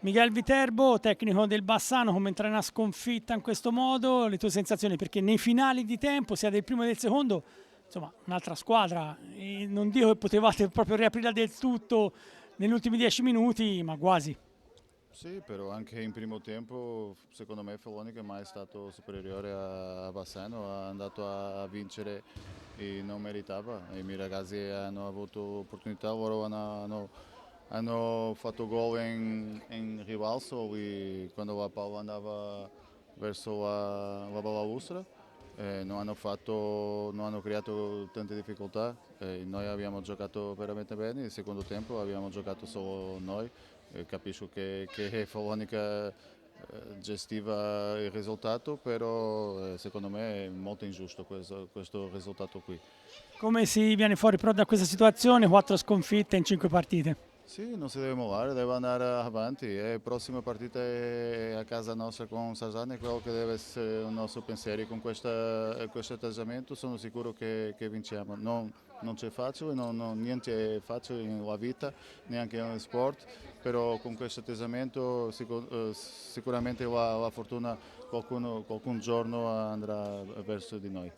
Miguel Viterbo, tecnico del Bassano, commenta una sconfitta in questo modo, le tue sensazioni? Perché nei finali di tempo, sia del primo che del secondo, insomma, un'altra squadra, e non dico che potevate proprio riaprirla del tutto negli ultimi 10 minuti, ma quasi. Sì, però anche in primo tempo secondo me Follonica è mai stato superiore a Bassano, è andato a vincere e non meritava. I miei ragazzi hanno avuto opportunità, loro hanno fatto gol in ribalzo e quando la palla andava verso la balaustra non hanno creato tante difficoltà. Noi abbiamo giocato veramente bene, il secondo tempo abbiamo giocato solo noi. Capisco che Follonica gestiva il risultato, però secondo me è molto ingiusto questo risultato qui. Come si viene fuori però da questa situazione? 4 sconfitte in 5 partite. Sì, non si deve mollare, deve andare avanti. La prossima partita è a casa nostra con Sarzana, è quello che deve essere il nostro pensiero. Con questo atteggiamento sono sicuro che vinciamo. Non c'è facile, niente è facile nella vita, neanche nello sport, però con questo atteggiamento sicuramente la fortuna qualcun giorno andrà verso di noi.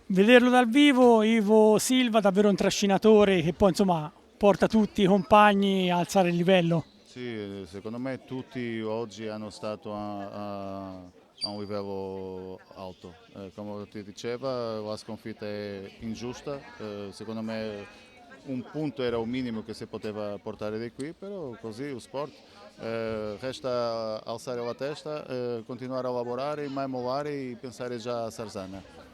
Vederlo dal vivo, Ivo Silva, davvero un trascinatore che poi insomma porta tutti i compagni a alzare il livello. Sì, secondo me tutti oggi hanno stato a un livello alto. Come ti diceva, la sconfitta è ingiusta. Secondo me un punto era il minimo che si poteva portare di qui, però così lo sport. Resta alzare la testa, continuare a lavorare, mai mollare e pensare già a Sarzana.